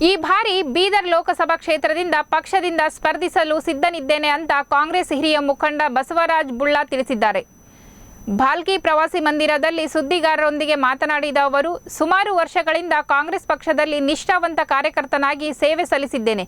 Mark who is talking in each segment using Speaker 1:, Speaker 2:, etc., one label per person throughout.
Speaker 1: ಈ ಬಾರಿ ಬೀದರ್ ಲೋಕಸಭಾ ಕ್ಷೇತ್ರದಿಂದ ಪಕ್ಷದಿಂದ ಸ್ಪರ್ಧಿಸಲು ಸಿದ್ಧನಿದ್ದೇನೆ ಅಂತ ಕಾಂಗ್ರೆಸ್ ಹಿರಿಯ ಮುಖಂಡ ಬಸವರಾಜ ಬುಳ್ಳಾ ತಿಳಿಸಿದ್ದಾರೆ. ಭಾಲ್ಕಿ ಪ್ರವಾಸಿ ಮಂದಿರದಲ್ಲಿ ಸುದ್ದಿಗಾರರೊಂದಿಗೆ ಮಾತನಾಡಿದ ಅವರು, ಸುಮಾರು ವರ್ಷಗಳಿಂದ ಕಾಂಗ್ರೆಸ್ ಪಕ್ಷದಲ್ಲಿ ನಿಷ್ಠಾವಂತ ಕಾರ್ಯಕರ್ತನಾಗಿ ಸೇವೆ ಸಲ್ಲಿಸಿದ್ದೇನೆ.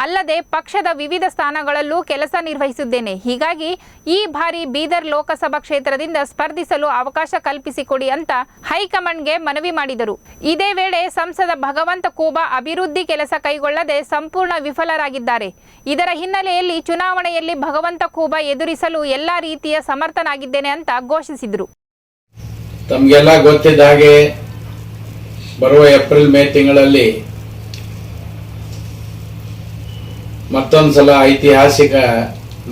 Speaker 1: ಅಲ್ಲದೆ ಪಕ್ಷದ ವಿವಿಧ ಸ್ಥಾನಗಳಲ್ಲೂ ಕೆಲಸ ನಿರ್ವಹಿಸಿದ್ದೇನೆ. ಹೀಗಾಗಿ ಈ ಬಾರಿ ಬೀದರ್ ಲೋಕಸಭಾ ಕ್ಷೇತ್ರದಿಂದ ಸ್ಪರ್ಧಿಸಲು ಅವಕಾಶ ಕಲ್ಪಿಸಿಕೊಡಿ ಅಂತ ಹೈಕಮಾಂಡ್ಗೆ ಮನವಿ ಮಾಡಿದರು. ಇದೇ ವೇಳೆ ಸಂಸದ ಭಗವಂತ ಖೂಬಾ ಅಭಿವೃದ್ಧಿ ಕೆಲಸ ಕೈಗೊಳ್ಳದೆ ಸಂಪೂರ್ಣ ವಿಫಲರಾಗಿದ್ದಾರೆ. ಇದರ ಹಿನ್ನೆಲೆಯಲ್ಲಿ ಚುನಾವಣೆಯಲ್ಲಿ ಭಗವಂತ ಖೂಬಾ ಎದುರಿಸಲು ಎಲ್ಲಾ ರೀತಿಯ ಸಮರ್ಥನಾಗಿದ್ದೇನೆ ಅಂತ ಘೋಷಿಸಿದರು.
Speaker 2: ತಮಗೆಲ್ಲ ಗೊತ್ತಿದ್ದ ಹಾಗೆ ಬರುವ ಏಪ್ರಿಲ್ ಮೇ ತಿಂಗಳಲ್ಲಿ ಮತ್ತೊಂದ್ಸಲ ಐತಿಹಾಸಿಕ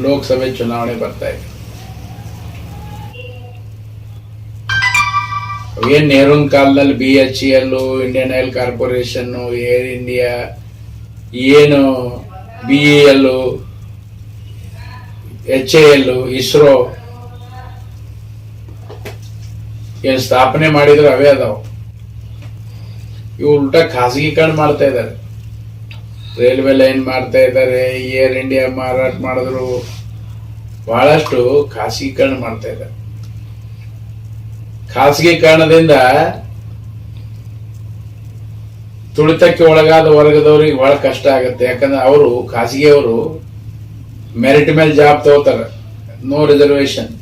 Speaker 2: ಲೋಕಸಭೆ ಚುನಾವಣೆ ಬರ್ತಾ ಇದೆ. ಏನ್ ನೆಹರೂನ್ ಕಾಲದಲ್ಲಿ BHEL, Indian oil corporation, air India, ಏನು BEL, HAL, ಇಸ್ರೋ ಏನ್ ಸ್ಥಾಪನೆ ಮಾಡಿದ್ರು ಅವೇ ಅದಾವ. ಇವು ಉಲ್ಟಾ ಖಾಸಗೀಕರಣ ಮಾಡ್ತಾ ಇದ್ದಾರೆ. ರೈಲ್ವೆ ಲೈನ್ ಮಾಡ್ತಾ ಇದ್ದಾರೆ, ಏರ್ ಇಂಡಿಯಾ ಮಾರಾಟ ಮಾಡಿದ್ರು, ಬಹಳಷ್ಟು ಖಾಸಗೀಕರಣ ಮಾಡ್ತಾ ಇದ್ದಾರೆ. ಖಾಸಗೀಕರಣದಿಂದ ತುಳಿತಕ್ಕೆ ಒಳಗಾದ ವರ್ಗದವ್ರಿಗೆ ಬಹಳ ಕಷ್ಟ ಆಗುತ್ತೆ. ಯಾಕಂದ್ರೆ ಅವರು ಖಾಸಗಿಯವರು ಮೆರಿಟ್ ಮೇಲೆ ಜಾಬ್ ತಗೋತಾರೆ, ನೋ ರಿಸರ್ವೇಶನ್.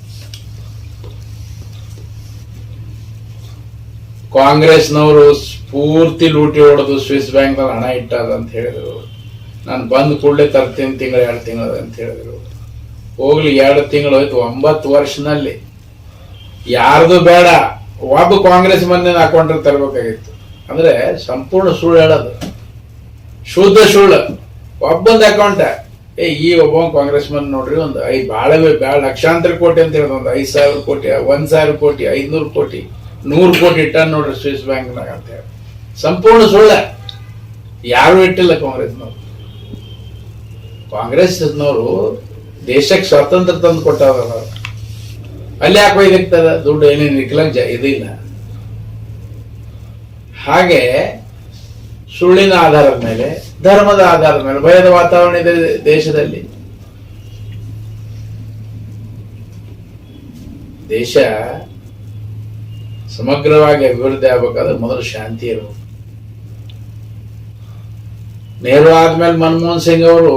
Speaker 2: ಕಾಂಗ್ರೆಸ್ನವರು ಪೂರ್ತಿ ಲೂಟಿ ಹೊಡೆದು ಸ್ವಿಸ್ ಬ್ಯಾಂಕ್ ನಲ್ಲಿ ಹಣ ಇಟ್ಟದ ಅಂತ ಹೇಳಿದ್ರು. ನಾನು ಬಂದ್ ಕೂಡಲೇ ತರ್ತೀನಿ, ತಿಂಗಳು 2 ತಿಂಗಳು ಅಂತ ಹೇಳಿದ್ರು. ಹೋಗ್ಲಿ 2 ತಿಂಗಳು ಹೋಯ್ತು. 9 ವರ್ಷನಲ್ಲಿ ಯಾರ್ದು ಬೇಡ, ಒಬ್ಬ ಕಾಂಗ್ರೆಸ್ ಮಂದಿನ ಅಕೌಂಟ್ ತರಬೇಕಾಗಿತ್ತು. ಅಂದ್ರೆ ಸಂಪೂರ್ಣ ಸುಳ್ಳು ಹೇಳೋದು, ಶುದ್ಧ ಸುಳ್ಳು. ಒಬ್ಬಂದ ಅಕೌಂಟ್ ಈ ಒಬ್ಬ ಕಾಂಗ್ರೆಸ್ ಮಂದಿ ನೋಡ್ರಿ, ಒಂದು ಬಹಳ ಲಕ್ಷಾಂತರ ಕೋಟಿ ಅಂತ ಹೇಳಿದ್ರು. ಒಂದು 5,000 ಕೋಟಿ, 1,000 ಕೋಟಿ, 500 ಕೋಟಿ, 100 ಕೋಟಿ ಇಟ್ಟ ನೋಡ್ರಿ ಸ್ವಿಸ್ ಬ್ಯಾಂಕ್ನಾಗ ಅಂತ ಹೇಳಿ. ಸಂಪೂರ್ಣ ಸುಳ್ಳ. ಯಾರು ಇಟ್ಟಿಲ್ಲ ಕಾಂಗ್ರೆಸ್ನವರು. ಕಾಂಗ್ರೆಸ್ನವರು ದೇಶಕ್ಕೆ ಸ್ವಾತಂತ್ರ್ಯ ತಂದು ಕೊಟ್ಟವ್ರ. ಅಲ್ಲಿ ಯಾಕೆ ಒಯ್ದಿರ್ತದ ದುಡ್ಡು? ಏನೇನು ಇಕ್ಲಂಜ ಇದಿಲ್ಲ. ಹಾಗೆ ಸುಳ್ಳಿನ ಆಧಾರದ ಮೇಲೆ, ಧರ್ಮದ ಆಧಾರದ ಮೇಲೆ ಭಯದ ವಾತಾವರಣ ಇದೆ ದೇಶದಲ್ಲಿ. ದೇಶ ಸಮಗ್ರವಾಗಿ ಅಭಿವೃದ್ಧಿ ಆಗ್ಬೇಕಾದ್ರೆ ಮೊದಲು ಶಾಂತಿ ಇರಬೇಕು. ನೆಹರು ಆದ್ಮೇಲೆ ಮನಮೋಹನ್ ಸಿಂಗ್ ಅವರು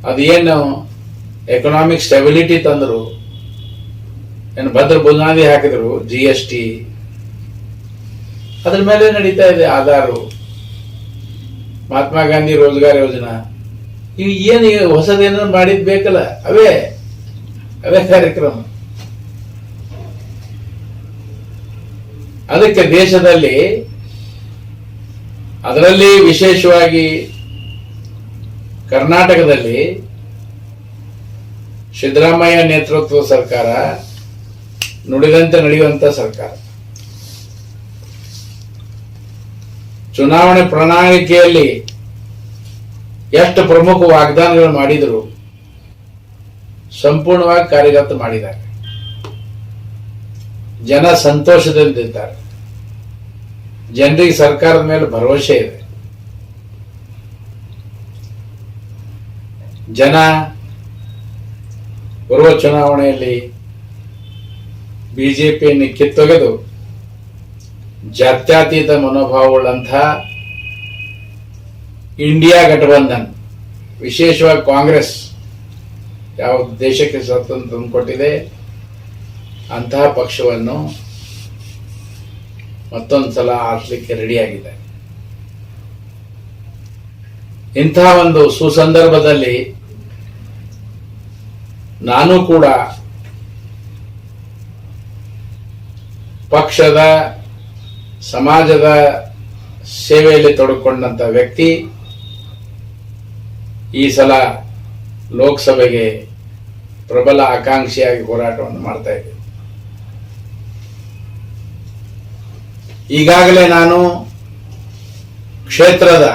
Speaker 2: ಅದೇನು ಎಕನಾಮಿಕ್ ಸ್ಟೆಬಿಲಿಟಿ ತಂದರು, ಏನು ಭದ್ರ ಬುನಾದಿ ಹಾಕಿದ್ರು, GST, ಅದ್ರ ಮೇಲೆ ನಡೀತಾ ಇದೆ. ಆಧಾರು, ಮಹಾತ್ಮ ಗಾಂಧಿ ರೋಜ್ಗಾರ್ ಯೋಜನಾ, ಇವು ಏನು ಹೊಸದೇನ ಮಾಡಿದ್ ಬೇಕಲ್ಲ, ಅವೇ ಕಾರ್ಯಕ್ರಮ. ಅದಕ್ಕೆ ದೇಶದಲ್ಲಿ, ಅದರಲ್ಲಿ ವಿಶೇಷವಾಗಿ ಕರ್ನಾಟಕದಲ್ಲಿ ಸಿದ್ದರಾಮಯ್ಯ ನೇತೃತ್ವದ ಸರ್ಕಾರ ನುಡಿದಂತೆ ನಡೆಯುವಂತ ಸರ್ಕಾರ. ಚುನಾವಣೆ ಪ್ರಣಾಳಿಕೆಯಲ್ಲಿ ಎಷ್ಟು ಪ್ರಮುಖ ವಾಗ್ದಾನಗಳು ಮಾಡಿದರು, ಸಂಪೂರ್ಣವಾಗಿ ಕಾರ್ಯಗತ ಮಾಡಿದ್ದಾರೆ. ಜನ ಸಂತೋಷದಿಂದಿದ್ದಾರೆ. ಜನರಿಗೆ ಸರ್ಕಾರದ ಮೇಲೆ ಭರವಸೆ ಇದೆ. ಜನ ಬರುವ ಚುನಾವಣೆಯಲ್ಲಿ ಬಿಜೆಪಿಯನ್ನು ಕಿತ್ತೊಗೆದು ಜಾತ್ಯತೀತ ಮನೋಭಾವವುಳ್ಳಂತಹ ಇಂಡಿಯಾ ಗಠಬಂಧನ್, ವಿಶೇಷವಾಗಿ ಕಾಂಗ್ರೆಸ್ ಯಾವ ದೇಶಕ್ಕೆ ಸ್ವಾತಂತ್ರ್ಯ ತಂದುಕೊಟ್ಟಿದೆ ಅಂತಹ ಪಕ್ಷವನ್ನು ಮತ್ತೊಂದ್ಸಲ ಆರಿಸಲಿಕ್ಕೆ ರೆಡಿಯಾಗಿದೆ. ಇಂತಹ ಒಂದು ಸುಸಂದರ್ಭದಲ್ಲಿ ನಾನು ಕೂಡ ಪಕ್ಷದ, ಸಮಾಜದ ಸೇವೆಯಲ್ಲಿ ತೊಡಗಿಕೊಂಡಂತ ವ್ಯಕ್ತಿ ಈ ಸಲ ಲೋಕಸಭೆಗೆ ಪ್ರಬಲ ಆಕಾಂಕ್ಷಿಯಾಗಿ ಹೋರಾಟವನ್ನು ಮಾಡ್ತಾ ಇದ್ದೇನೆ. ಈಗಾಗಲೇ ನಾನು ಕ್ಷೇತ್ರದ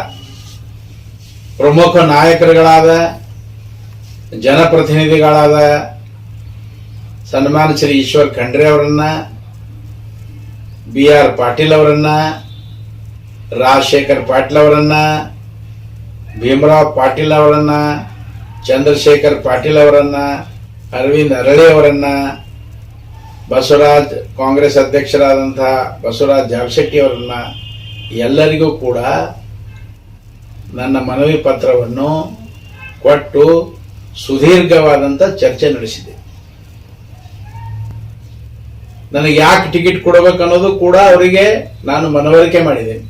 Speaker 2: ಪ್ರಮುಖ ನಾಯಕರುಗಳಾದ, ಜನಪ್ರತಿನಿಧಿಗಳಾದ ಸನ್ಮಾನ ಶ್ರೀ ಈಶ್ವರ್ ಖಂಡ್ರೆ ಅವರನ್ನ, BR ಪಾಟೀಲ್ ಅವರನ್ನ, ರಾಜಶೇಖರ್ ಪಾಟೀಲ್ ಅವರನ್ನ, ಭೀಮರಾವ್ ಪಾಟೀಲ್ ಅವರನ್ನ, ಚಂದ್ರಶೇಖರ್ ಪಾಟೀಲ್ ಅವರನ್ನ, ಅರವಿಂದ್ ಅರಳಿ ಅವರನ್ನ, ಬಸವರಾಜ್ ಕಾಂಗ್ರೆಸ್ ಅಧ್ಯಕ್ಷರಾದಂತಹ ಬಸವರಾಜ್ ಜಾಗಶೆಟ್ಟಿ ಅವರನ್ನ ಎಲ್ಲರಿಗೂ ಕೂಡ ನನ್ನ ಮನವಿ ಪತ್ರವನ್ನು ಕೊಟ್ಟು ಸುದೀರ್ಘವಾದಂಥ ಚರ್ಚೆ ನಡೆಸಿದೆ. ನನಗೆ ಯಾಕೆ ಟಿಕೆಟ್ ಕೊಡಬೇಕು ಅನ್ನೋದು ಕೂಡ ಅವರಿಗೆ ನಾನು ಮನವರಿಕೆ ಮಾಡಿದ್ದೇನೆ.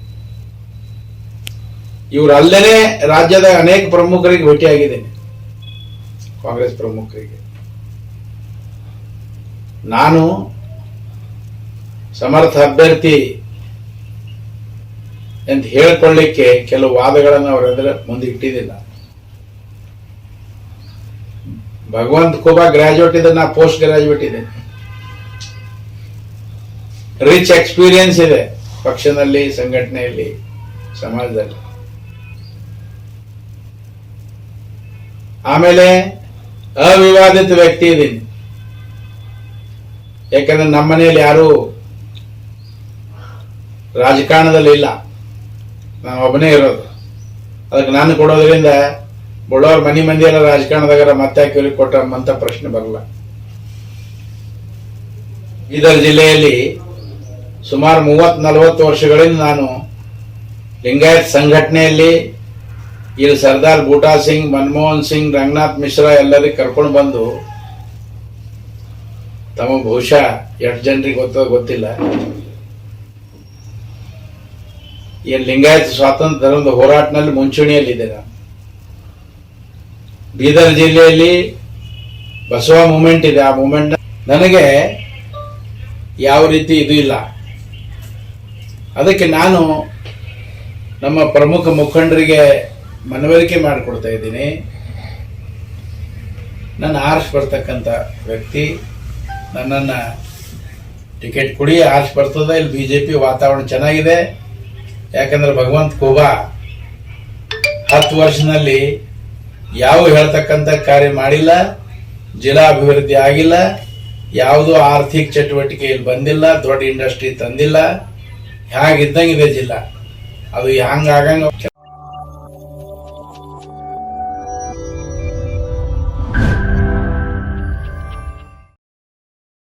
Speaker 2: ಇವರು ಅಲ್ಲೇನೆ ರಾಜ್ಯದ ಅನೇಕ ಪ್ರಮುಖರಿಗೆ ಭೇಟಿಯಾಗಿದ್ದೇನೆ, ಕಾಂಗ್ರೆಸ್ ಪ್ರಮುಖರಿಗೆ. ನಾನು ಸಮರ್ಥ ಅಭ್ಯರ್ಥಿ ಅಂತ ಹೇಳ್ಕೊಳ್ಳಿಕ್ಕೆ ಕೆಲವು ವಾದಗಳನ್ನು ಅವರ ಎದುರು ಮುಂದೆ ಇಟ್ಟಿದ್ದಿಲ್ಲ. ಭಗವಂತ ಖೂಬಾ ಗ್ರಾಜುಯೇಟ್ ಇದೆ, ನಾ ಪೋಸ್ಟ್ ಗ್ರಾಜುಯೇಟ್ ಇದೆ. ರಿಚ್ ಎಕ್ಸ್ಪೀರಿಯನ್ಸ್ ಇದೆ ಪಕ್ಷದಲ್ಲಿ, ಸಂಘಟನೆಯಲ್ಲಿ, ಸಮಾಜದಲ್ಲಿ. ಆಮೇಲೆ ಅವಿವಾದಿತ ವ್ಯಕ್ತಿ ಇದ್ದೀನಿ. ಯಾಕಂದ್ರೆ ನಮ್ಮ ಮನೆಯಲ್ಲಿ ಯಾರು ರಾಜಕಾರಣದಲ್ಲಿ ಇಲ್ಲ, ನಾನು ಒಬ್ಬನೇ ಇರೋದು. ಅದಕ್ಕೆ ನಾನು ಕೊಡೋದ್ರಿಂದ ಬಡವ್ರ ಮಂದಿ ಎಲ್ಲ ರಾಜಕಾರಣದಾಗ ಮತ್ತೆ ಹಾಕಿ ಕೊಟ್ಟಂತ ಪ್ರಶ್ನೆ ಬರಲ್ಲ. ಬೀದರ್ ಜಿಲ್ಲೆಯಲ್ಲಿ ಸುಮಾರು 30-40 ವರ್ಷಗಳಿಂದ ನಾನು ಲಿಂಗಾಯತ್ ಸಂಘಟನೆಯಲ್ಲಿ ಇಲ್ಲಿ ಸರ್ದಾರ್ ಬೂಟಾ ಸಿಂಗ್, ಮನಮೋಹನ್ ಸಿಂಗ್, ರಂಗನಾಥ್ ಮಿಶ್ರಾ ಎಲ್ಲರಿಗೆ ಕರ್ಕೊಂಡು ಬಂದು, ತಮ್ಮ ಬಹುಶಃ ಎಷ್ಟು ಜನರಿಗೆ ಗೊತ್ತಿಲ್ಲ, ಈ ಲಿಂಗಾಯತ್ ಸ್ವಾತಂತ್ರ್ಯ ಧರ್ಮದ ಹೋರಾಟದಲ್ಲಿ ಮುಂಚೂಣಿಯಲ್ಲಿದೆ. ನಾನು ಬೀದರ್ ಜಿಲ್ಲೆಯಲ್ಲಿ ಬಸವ ಮೂವ್ಮೆಂಟ್ ಇದೆ. ಆ ಮೂವ್ಮೆಂಟ್ ನನಗೆ ಯಾವ ರೀತಿ ಇದು ಇಲ್ಲ. ಅದಕ್ಕೆ ನಾನು ನಮ್ಮ ಪ್ರಮುಖ ಮುಖಂಡರಿಗೆ ಮನವರಿಕೆ ಮಾಡಿಕೊಡ್ತಾ ಇದ್ದೀನಿ. ನನ್ನ ಆರ್ಸ್ ಬರ್ತಕ್ಕಂಥ ವ್ಯಕ್ತಿ ನನ್ನನ್ನು ಟಿಕೆಟ್ ಕೊಡಿ, ಆರ್ಸ್ ಬರ್ತದೆ. ಇಲ್ಲಿ ಬಿಜೆಪಿ ವಾತಾವರಣ ಚೆನ್ನಾಗಿದೆ. ಯಾಕಂದ್ರೆ ಭಗವಂತ ಖೂಬಾ 10 ವರ್ಷದಲ್ಲಿ ಯಾವ ಹೇಳ್ತಕ್ಕಂಥ ಕಾರ್ಯ ಮಾಡಿಲ್ಲ, ಜಿಲ್ಲಾ ಅಭಿವೃದ್ಧಿ ಆಗಿಲ್ಲ, ಯಾವುದೋ ಆರ್ಥಿಕ ಚಟುವಟಿಕೆ ಇಲ್ಲಿ ಬಂದಿಲ್ಲ, ದೊಡ್ಡ ಇಂಡಸ್ಟ್ರಿ ತಂದಿಲ್ಲ. ಹೇಗಿದ್ದಂಗಿದೆ ಜಿಲ್ಲಾ, ಅದು ಹಂಗಾಗಂಗ